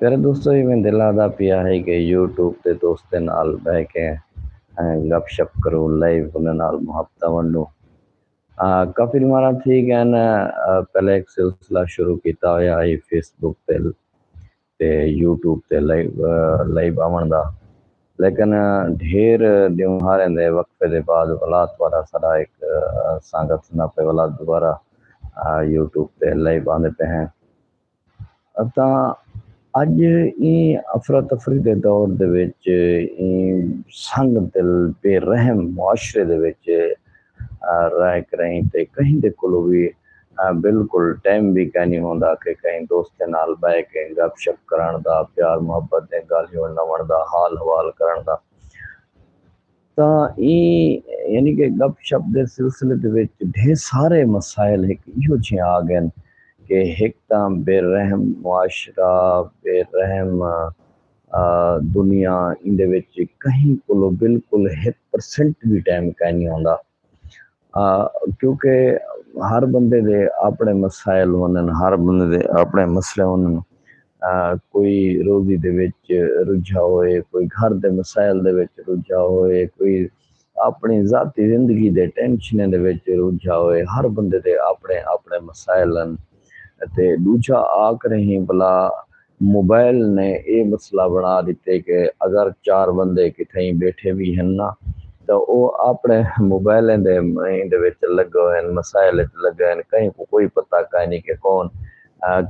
ਪਿਆਰੇ ਦੋਸਤੋ, ਇਵੇਂ ਦਿਲ ਲੱਗਦਾ ਪਿਆ ਹੈ ਕਿ YouTube ਤੇ ਦੋਸਤ ਦੇ ਨਾਲ ਬਹਿ ਕੇ ਗੱਪਸ਼ਪ ਕਰੋ, ਲਾਈਵ ਉਹਨਾਂ ਨਾਲ ਮੁਹੱਬਤਾਂ ਵੰਡੋ। ਕਾਫੀ ਦਿਨਾਂ ਠੀਕ ਹੈ ਨਾ। ਪਹਿਲੇ ਇੱਕ ਸਿਲਸਿਲਾ ਸ਼ੁਰੂ ਕੀਤਾ ਹੋਇਆ ਹੈ ਫੇਸਬੁੱਕ ਤੇ YouTube ਤੇ ਲਾਈਵ ਆਉਣ ਦਾ, ਲੇਕਿਨ ਢੇਰ ਦਿਹਾਰਾਂ ਦੇ ਵਕਫੇ ਦੇ ਬਾਅਦ ਵਾਲਾ ਤੁਹਾਡਾ ਸਾਡਾ ਇੱਕ ਸੰਗਤ ਨਾ ਪਏ ਵਾਲਾ ਦੁਬਾਰਾ YouTube ਤੇ ਲਾਈਵ ਆਉਂਦੇ ਪਏ ਹੈ। ਤਾਂ ਅੱਜ ਇਹ ਅਫਰਾ ਤਫਰੀ ਦੇ ਦੌਰ ਦੇ ਵਿੱਚ ਸੰਗ ਦਿਲ ਬੇਰਹਿਮ ਮੁਆਸ਼ਰੇ ਦੇ ਵਿੱਚ ਰਹਿ ਕੇ ਰਹੀ ਤੇ ਕहीं ਦੇ ਕੋਲੋਂ ਵੀ ਬਿਲਕੁਲ ਟਾਈਮ ਵੀ ਕਹਿ ਨਹੀਂ ਹੁੰਦਾ ਕਿ ਕहीं ਦੋਸਤ ਦੇ ਨਾਲ ਬਹਿ ਕੇ ਗੱਪਸ਼ਪ ਕਰਨ ਦਾ, ਪਿਆਰ ਮੁਹੱਬਤ ਦੇ ਗਾਲੀਆਂ ਨਵਣ ਦਾ, ਹਾਲ ਹਵਾਲ ਕਰਨ ਦਾ। ਤਾਂ ਇਹ ਯਾਨੀ ਕਿ ਗੱਪਸ਼ਪ ਦੇ ਸਿਲਸਿਲੇ ਦੇ ਵਿੱਚ ਢੇਰ ਸਾਰੇ ਮਸਾਇਲ ਇੱਕ ਇਹੋ ਜਿਹੇ ਆ ਗਏ کہ ایک ਤਾਂ ਬੇਰਹਿਮ ਮੁਆਸ਼ਰਾ, ਬੇਰਹਿਮ ਦੁਨੀਆ, ਇਹਦੇ ਵਿੱਚ ਕहीं ਕੋਲੋਂ ਬਿਲਕੁਲ 1% ਵੀ ਟਾਈਮ ਕਹਿ ਨਹੀਂ ਆਉਂਦਾ, ਕਿਉਂਕਿ ਹਰ ਬੰਦੇ ਦੇ ਆਪਣੇ ਮਸਾਇਲ ਹੋਣ, ਹਰ ਬੰਦੇ ਦੇ ਆਪਣੇ ਮਸਲੇ ਹੋਣ। ਕੋਈ ਰੋਜ਼ੀ ਦੇ ਵਿੱਚ ਰੁੱਝਾ ਹੋਏ, ਕੋਈ ਘਰ ਦੇ ਮਸਾਇਲ ਦੇ ਵਿੱਚ ਰੁੱਝਾ ਹੋਏ, ਕੋਈ ਆਪਣੀ ذاتی ਜ਼ਿੰਦਗੀ ਦੇ ਟੈਨਸ਼ਨਾਂ ਦੇ ਵਿੱਚ ਰੁੱਝਾ ਹੋਏ। ਹਰ ਬੰਦੇ ਦੇ ਆਪਣੇ ਆਪਣੇ ਮਸਾਇਲ ਹਨ। ਤੇ ਦੂਜਾ ਆਖ ਰਹੀ ਭਲਾ ਮੋਬਾਈਲ ਨੇ ਇਹ ਮਸਲਾ ਬਣਾ ਦਿੱਤੇ ਕਿ ਅਗਰ 4 ਬੰਦੇ ਕਿਥੇ ਬੈਠੇ ਵੀ ਹਨ ਨਾ, ਤਾਂ ਉਹ ਆਪਣੇ ਮੋਬਾਈਲਾਂ ਦੇ ਵਿੱਚ ਲੱਗੇ ਹੋਏ ਹਨ, ਮਸਾਇਲ ਵਿੱਚ ਲੱਗੇ ਹਨ। ਕहीं को कोई पता का नहीं कि कौन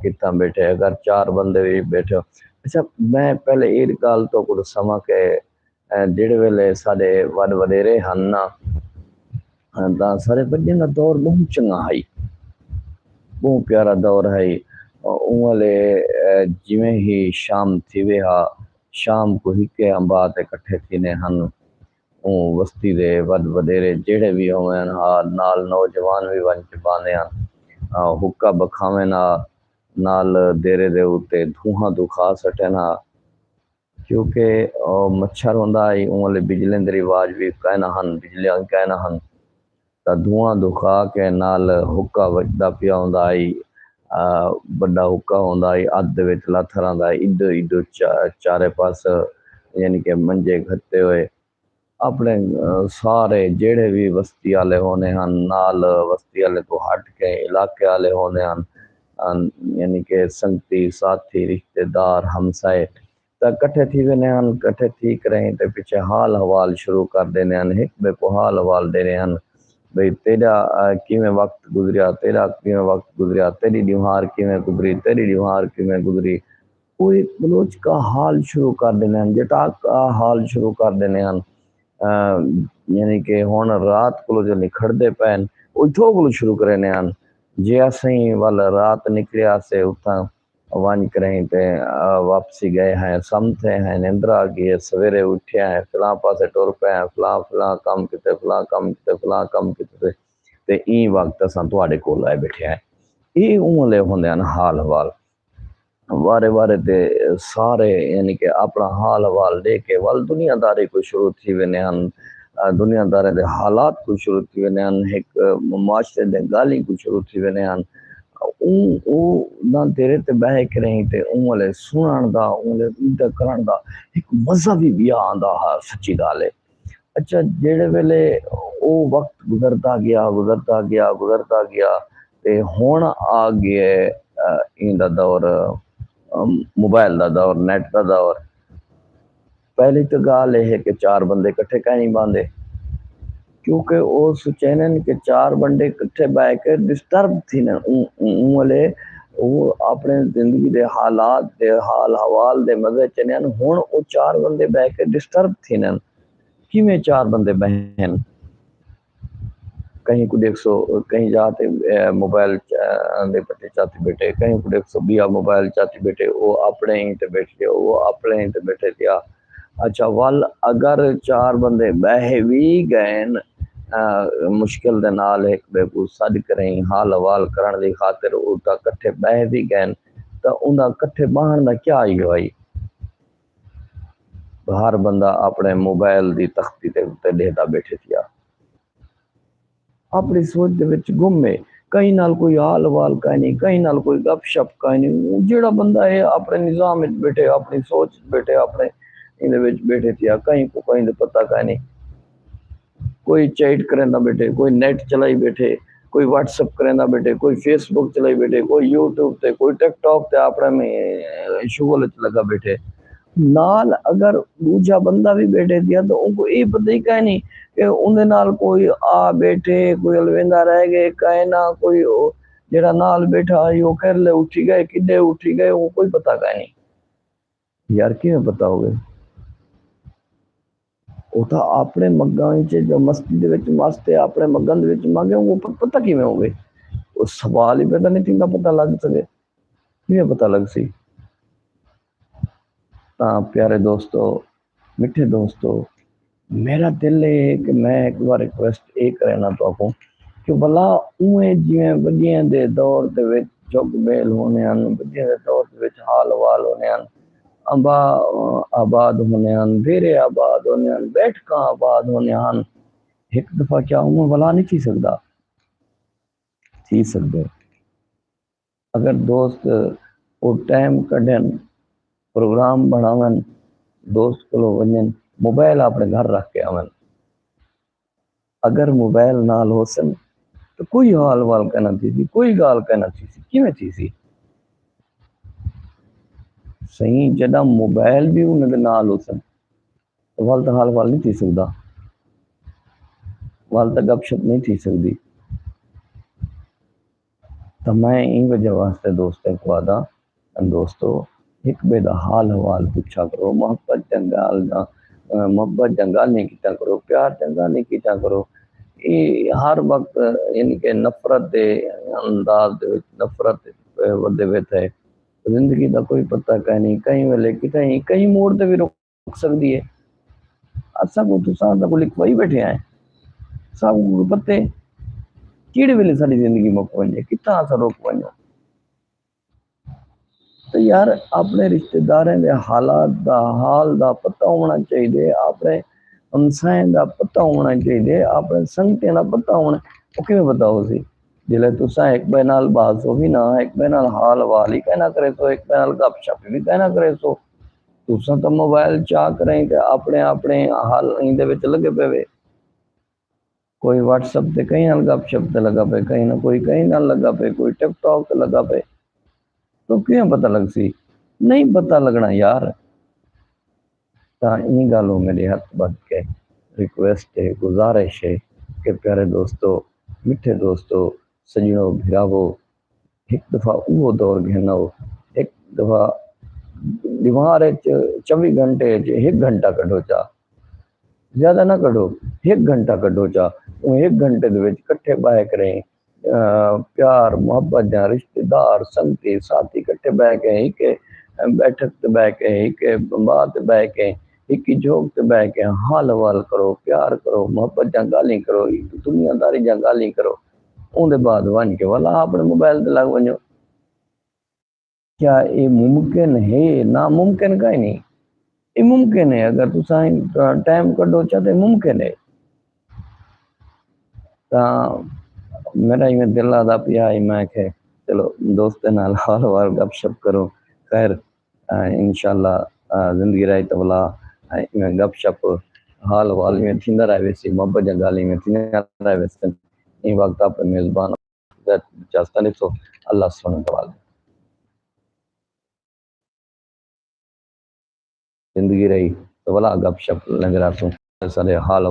कितना बैठे। अगर 4 ਬੰਦੇ ਵੀ ਬੈਠੇ। ਅੱਛਾ, ਮੈਂ ਪਹਿਲੇ ਇਹ ਗੱਲ ਤੋਂ ਕੁਝ ਸਮਾਂ ਕਿ ਜਿਹੜੇ ਵੇਲੇ ਸਾਡੇ ਵੱਡ ਵਡੇਰੇ ਹਨ ਨਾ, ਤਾਂ ਸਾਰੇ ਬੱਚਿਆਂ ਦਾ ਦੌਰ ਬਹੁਤ ਚੰਗਾ ਹੈ, ਬਹੁਤ ਪਿਆਰਾ ਦੌਰ ਹੈ। ਉਹ ਵਾਲੇ ਜਿਵੇਂ ਹੀ ਸ਼ਾਮ ਥੀ ਵੇ ਸ਼ਾਮ को हिके अंबा ते इकट्ठे थीने ਹਨ। ਉਹ ਬਸਤੀ ਦੇ ਵੱਡ ਵਡੇਰੇ ਜਿਹੜੇ ਵੀ ਹੋਵੇ ਨਾਲ ਨੌਜਵਾਨ ਵੀ ਵੰਚ ਪਾਉਂਦੇ ਹਨ। ਹੁੱਕਾ ਬਖਾਵੇਂ ਨਾਲ ਦੇਰੇ ਦੇ ਉੱਤੇ ਧੂਆਂ ਦੁਖਾ ਸਟੇ ਨਾ, ਕਿਉਂਕਿ ਮੱਛਰ ਹੁੰਦਾ ਹੈ। ਉਹ ਵਾਲੇ ਬਿਜਲੀ ਦੇ ਰਿਵਾਜ ਵੀ ਕਹਿਣਾ ਹਨ, ਬਿਜਲੀਆਂ ਕਹਿਣਾ ਹਨ। ਤਾਂ ਧੂਆਂ ਦੁਖਾ ਕੇ ਨਾਲ ਹੁੱਕਾ ਵੱਜਦਾ ਪਿਆ ਹੁੰਦਾ ਹੈ। ਵੱਡਾ ਹੁੱਕਾ ਹੁੰਦਾ ਹੈ, ਅੱਧ ਦੇ ਵਿੱਚ ਲੱਥ ਰਹਿੰਦਾ ਹੈ। ਇੱਧੋ ਚਾਰੇ ਪਾਸ ਯਾਨੀ ਕਿ ਮੰਜੇ ਘੱਤੇ ਹੋਏ ਆਪਣੇ ਸਾਰੇ ਜਿਹੜੇ ਵੀ ਬਸਤੀ ਵਾਲੇ ਹੋਣੇ ਹਨ, ਨਾਲ ਬਸਤੀ ਵਾਲੇ ਤੋਂ ਹਟ ਕੇ ਇਲਾਕੇ ਵਾਲੇ ਹੋਣੇ ਹਨ, ਯਾਨੀ ਕਿ ਸੰਗਤੀ ਸਾਥੀ ਰਿਸ਼ਤੇਦਾਰ ਹਮਸਾਏ, ਤਾਂ ਇਕੱਠੇ ਥੀ ਵੇਨੇ ਹਨ। ਇਕੱਠੇ ਥੀ ਰਹੇ ਤੇ ਪਿੱਛੇ ਹਾਲ ਹਵਾਲ ਸ਼ੁਰੂ ਕਰ ਦੇਣੇ ਹਨ। ਇੱਕ ਬੇ ਕੋ ਹਾਲ ਹਵਾਲ ਦੇਣੇ ਹਨ, ਬਈ ਤੇਰਾ ਕਿਵੇਂ ਵਕਤ ਗੁਜ਼ਰਿਆ, ਤੇਰਾ ਕਿਵੇਂ ਵਕਤ ਗੁਜ਼ਰਿਆ, ਤੇਰੀ ਦਿਹਾਰ ਕਿਵੇਂ ਗੁਜ਼ਰੀ, ਤੇਰੀ ਦਿਹਾਰ ਕਿਵੇਂ ਗੁਜ਼ਰੀ। ਕੋਈ ਬਲੋਚ का हाल शुरू कर देने हैं, जटाक का हाल शुरू कर देने हैं। यानी कि हुण रात को जो निखड़ते पैन उथों को शुरू करने हैं। जे असी वाल रात निकलिया से उतना वन करें ते वापसी गए हैं, समझे हैं, निंद्रा गई, सवेरे उठे हैं, फलां पासे टुर पे हैं, फलां काम किते, फलां काम किते, फलां काम किते, ते ई वक्त असां तुहाडे कोल आए बैठे हैं। ये उमले होंदे हैं हाल हवाल वारे वारे ते सारे, यानी कि अपना हाल हवाल दे के वल दुनियादारी को शुरू थी वेने हैं। दुनियादारी दे हालात को शुरू थी वेने हैं, एक मुआशरे दे गाली को शुरू थी वेने हैं। ना तेरे ते बह के रही ते उमले सुनण दा, उमले इधर करन दा एक मजा भी बिया आंदा है, सच्ची गाल है। अच्छा, जेड़े वेले ओ वक्त गुजरता गया ते हुण आ गया इंदा दौर, मोबाइल का दौर, नेट का दौर। पहली तो गाल है कि 4 बंदे इकट्ठे कहीं नहीं बांधे, क्योंकि वो सोचेन कि 4 बंदे इकट्ठे बह के डिस्टर्ब थी न वाले, वो अपने जिंदगी के हालात दे हाल हवाल दे मजे चने। हुण वो 4 बंदे बह के डिस्टर्ब थी न, किवें 4 बंदे बहन कहीं को 100 कहीं जाते मोबाइल दे पते चाती बैठे, कहीं को 120 मोबाइल चाती बैठे, वो अपने ही ते बैठे, वो अपने ही ते बैठे दिया। अच्छा, वल अगर 4 बंदे बह भी गए मुश्किल दे नाल एक बे को सद करें हाल हवाल करन दी खातिर उता इकट्ठे बह भी गए, तो उनका इकट्ठे बहन का क्या ही होई। हर बंदा अपने मोबाइल की तख्ती ते उत्ते देखदा बैठे थिया, अपनी सोच दे विच गुम है। کہیں نال کوئی حال وال کہیں نہیں، کہیں نال کوئی گپ شپ کہیں نہیں، جیڑا بندہ ہے اپنے نظام وچ بیٹھے، اپنی سوچ بیٹھے، اپنے اندے وچ بیٹھے تھیا، کہیں کو کہیں دے پتہ کہیں نہیں، کوئی چیٹ کرنا بیٹھے، کوئی نیٹ چلائی بیٹھے، کوئی واٹس اپ کرنا بیٹھے، کوئی فیس بک چلائی بیٹھے، کوئی یوٹیوب تے، کوئی ٹک ٹاک تے اپنے میں شغل لگا بیٹھے نال اگر دوجا بندہ بھی بیٹھے دیا تو ان کو یہ پتہ ہی کہیں نہیں کہ اندے نال کوئی آ بیٹھے، کوئی الویندا رہ گئے، کہیں نہ کوئی جڑا نال بیٹھا ہے وہ کر لے اٹھی گئے، کدے اٹھی گئے، وہ کوئی پتہ کہیں نہیں یار، کیوں پتہ ہوگے؟ وہ تو اپنے مگاں جو مستی دے وچ مست ہے، اپنے مگاں دے وچ مانگے وہ پتہ کیویں ہوگے؟ وہ سوال ہی پیدا نہیں تھیندا پتہ لگ سکے، کیویں پتہ لگ سی؟ تاں پیارے دوستو، میٹھے دوستو، میرا دل ہے کہ میں ایک بار ریکویسٹ ایک کرنا تو کو کہ بلا اوے جویں وڈیاں دے دور دے وچ جگ بیل ہونے ہیں، وڈیاں دے دور دے وچ حال وال ہونے ہیں، انبا آباد ہونے ہیں، ڈیرے آباد ہونے ہیں، بیٹھکاں آباد ہونے ہیں، ایک دفعہ کیا ہوں بلا نہیں تھی سکدا؟ تھی سکدے اگر دوست وہ ٹائم کڈن، پروگرام بناون، دوست کو ونجن، موبائل اپنے گھر رکھ کے آون، اگر موبائل نال ہو سن تو کوئی حال وال کہنا تھی سی، کوئی گال کہنا تھی سی، کیویں تھی سی؟ صحیح جدہ موبائل بھی انہاں دے نال ہو سن تو وال تو حال وال نہیں تھی سکدا، وال تو گپ شپ نہیں تھی سکدی۔ تو میں این وجہ واسطے دوستوں کو آدا دوستو ایک بے دا حال حوال پوچھا کرو، محبت جنگال محبت جنگال نہیں کیتا کرو، پیار جنگال نہیں کیتا کرو، یہ ہر وقت یعنی کہ نفرت دے انداز دے وچ نفرت ودے ویت ہے، زندگی دا کوئی پتہ کہیں نہیں، کہیں ویلے کہیں موڑ تے بھی رک سکدی ہے، اساں کو تساں دا کو لکھوائی بیٹھے ہیں، سب کو پتے کیڑے ویلے ساری زندگی مک ونجے، کتنا اساں روک ونجو؟ تو یار اپنے رشتہ داریں دے حالات دا حال دا پتہ ہونا چاہیے، اپنے ہمسائیں دا پتہ ہونا چاہیے، اپنے سنگتیں دا پتہ ہونا، وہ کیوں پتہ ہو سی؟ جلے تساں ایک بے نال بات ہو بھی نہ، ایک بے نال حال وال ہی کہنا کرے تو، ایک بے نال گپ شپ بھی کہنا کرے تو، تساں تو موبائل چا کریں کہ اپنے حال دے وچ لگے پے، کوئی واٹس اپ تے کہیں نال گپ شپ تے لگا پے، کہیں نہ کوئی کہیں نال لگا پے، کوئی ٹک ٹاک تے لگا پے، تو کیوں پتہ لگ سی؟ نہیں پتہ لگنا یار۔ تاں این گالوں میرے ہاتھ بد کے ریکویسٹ ہے، گزارش ہے کہ پیارے دوستو، میٹھے دوستو، سجنوں بھراوو، ایک دفعہ وہ دور گھنو، ایک دفعہ دیوار 24 گھنٹے 1 گھنٹہ کڈو چا، زیادہ نہ کڈو، 1 گھنٹہ کڈو چا، وہ 1 گھنٹے دے وچ کٹھے بہ کریں پیار محبت جا رشتہ دار سنگتی ساتھی کٹھے بہ کے ایک بیٹھک تے بہ کے ایک بات بہ کے ایک جھوک تے بہ کے حال وال کرو، پیار کرو، محبت جا گالیں کرو، دنیا داری جا گالیں کرو، اون دے بعد ون کے والا اپنے موبائل تے لگ ونجو۔ کیا یہ ممکن ہے؟ ناممکن کا ہی نہیں، یہ ممکن ہے، اگر تساں ٹائم کڈو چاہتے ممکن ہے۔ تاں میرا یہ دل آدا پیا ہے میں کہ چلو دوست نال حال وال گپ شپ کرو، خیر انشاءاللہ زندگی رہی تو بلا گپ شپ حال وال میں تھیندا رہے ویسی، محبت جا گالی میں تھیندا رہے ویسی، این وقت اپنے میزبان چاستہ نہیں تو اللہ سبحانہ وتعالی زندگی رہی تو بلا گپ شپ لگ رہا تو سارے حال